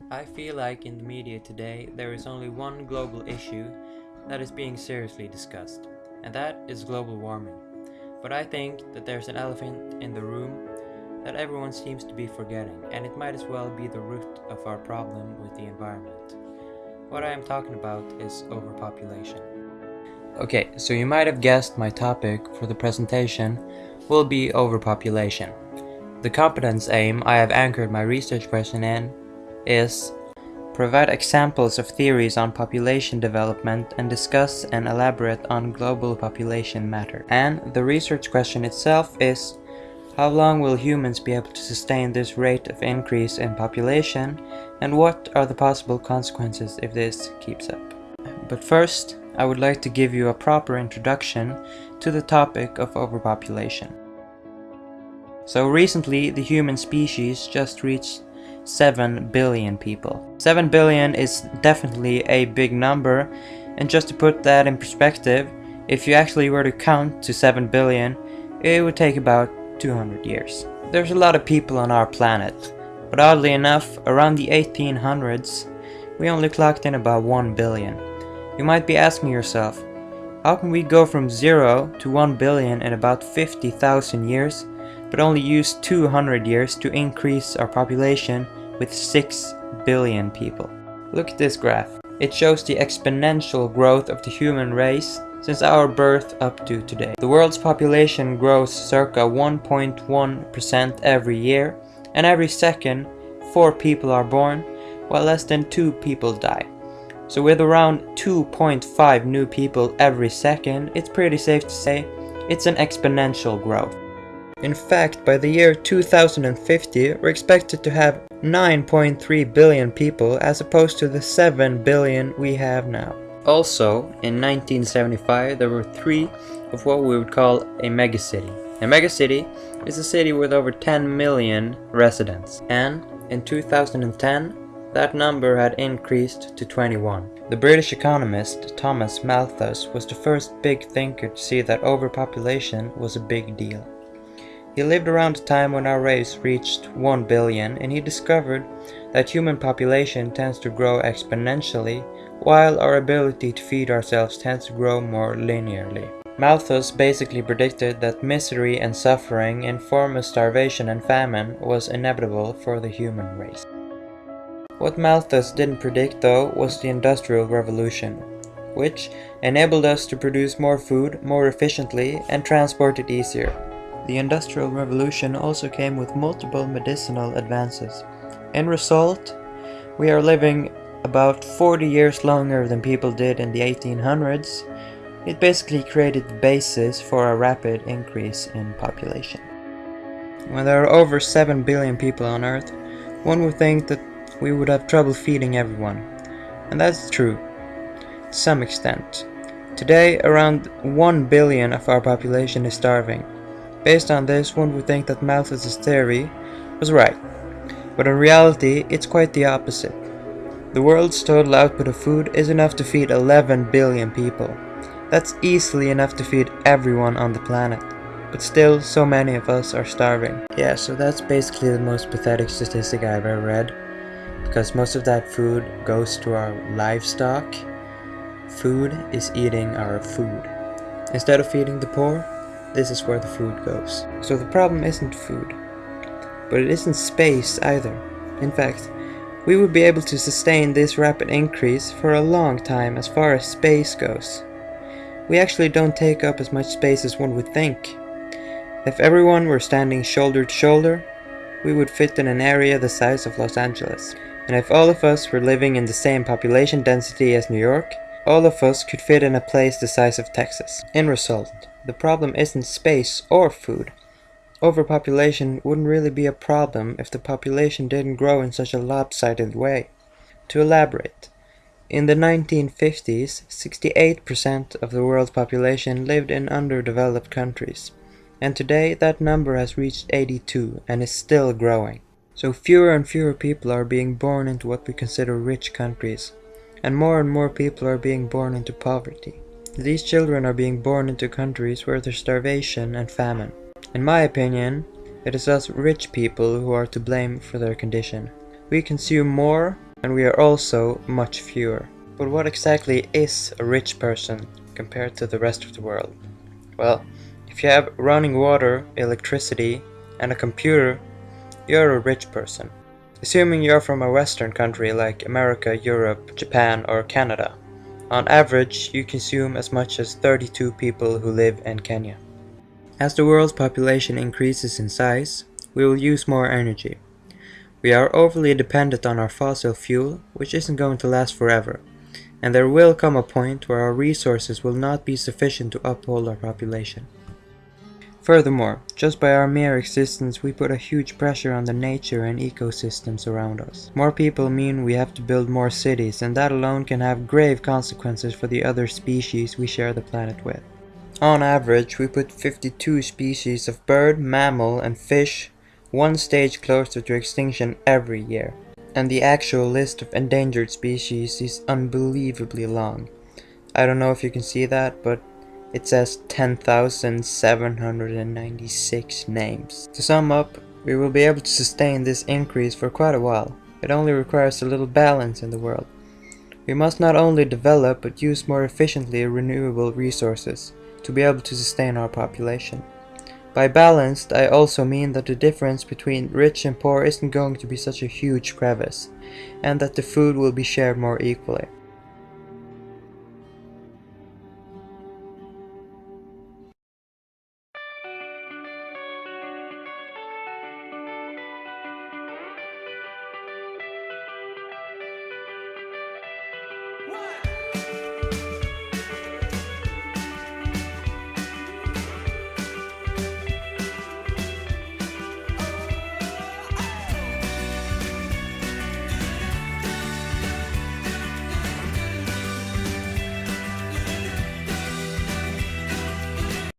I feel like in the media today there is only one global issue that is being seriously discussed, and that is global warming. But I think that there's an elephant in the room that everyone seems to be forgetting, and it might as well be the root of our problem with the environment. What I am talking about is overpopulation. Okay, so you might have guessed my topic for the presentation will be overpopulation. The competence aim I have anchored my research question in is provide examples of theories on population development and discuss and elaborate on global population matter. And the research question itself is how long will humans be able to sustain this rate of increase in population, and what are the possible consequences if this keeps up? But first, I would like to give you a proper introduction to the topic of overpopulation. So recently, the human species just reached 7 billion people. 7 billion is definitely a big number, and just to put that in perspective, if you actually were to count to 7 billion, it would take about 200 years. There's a lot of people on our planet, but oddly enough, around the 1800s, we only clocked in about 1 billion. You might be asking yourself, how can we go from 0 to 1 billion in about 50,000 years, but only use 200 years to increase our population with 6 billion people? Look at this graph. It shows the exponential growth of the human race since our birth up to today. The world's population grows circa 1.1% every year, and every second 4 people are born, while less than 2 people die. So with around 2.5 new people every second, it's pretty safe to say it's an exponential growth. In fact, by the year 2050, we're expected to have 9.3 billion people as opposed to the 7 billion we have now. Also, in 1975, there were 3 of what we would call a megacity. A megacity is a city with over 10 million residents, and in 2010, that number had increased to 21. The British economist Thomas Malthus was the first big thinker to see that overpopulation was a big deal. He lived around the time when our race reached 1 billion, and he discovered that human population tends to grow exponentially, while our ability to feed ourselves tends to grow more linearly. Malthus basically predicted that misery and suffering in form of starvation and famine was inevitable for the human race. What Malthus didn't predict though was the Industrial Revolution, which enabled us to produce more food more efficiently and transport it easier. The Industrial Revolution also came with multiple medicinal advances. In result, we are living about 40 years longer than people did in the 1800s. It basically created the basis for a rapid increase in population. When there are over 7 billion people on Earth, one would think that we would have trouble feeding everyone. And that's true, to some extent. Today, around 1 billion of our population is starving. Based on this, one would think that Malthus' theory was right. But in reality, it's quite the opposite. The world's total output of food is enough to feed 11 billion people. That's easily enough to feed everyone on the planet. But still, so many of us are starving. Yeah, so that's basically the most pathetic statistic I've ever read. Because most of that food goes to our livestock. Food is eating our food. Instead of feeding the poor, this is where the food goes. So the problem isn't food, but it isn't space either. In fact, we would be able to sustain this rapid increase for a long time as far as space goes. We actually don't take up as much space as one would think. If everyone were standing shoulder to shoulder, we would fit in an area the size of Los Angeles. And if all of us were living in the same population density as New York, all of us could fit in a place the size of Texas. In result, the problem isn't space or food. Overpopulation wouldn't really be a problem if the population didn't grow in such a lopsided way. To elaborate, in the 1950s, 68% of the world's population lived in underdeveloped countries, and today that number has reached 82 and is still growing. So fewer and fewer people are being born into what we consider rich countries, and more people are being born into poverty. These children are being born into countries where there's starvation and famine. In my opinion, it is us rich people who are to blame for their condition. We consume more and we are also much fewer. But what exactly is a rich person compared to the rest of the world? Well, if you have running water, electricity, and a computer, you're a rich person. Assuming you're from a Western country like America, Europe, Japan, or Canada. On average, you consume as much as 32 people who live in Kenya. As the world's population increases in size, we will use more energy. We are overly dependent on our fossil fuel, which isn't going to last forever, and there will come a point where our resources will not be sufficient to uphold our population. Furthermore, just by our mere existence we put a huge pressure on the nature and ecosystems around us. More people mean we have to build more cities, and that alone can have grave consequences for the other species we share the planet with. On average, we put 52 species of bird, mammal, and fish one stage closer to extinction every year. And the actual list of endangered species is unbelievably long. I don't know if you can see that, but it says 10,796 names. To sum up, we will be able to sustain this increase for quite a while. It only requires a little balance in the world. We must not only develop but use more efficiently renewable resources to be able to sustain our population. By balanced, I also mean that the difference between rich and poor isn't going to be such a huge crevice, and that the food will be shared more equally.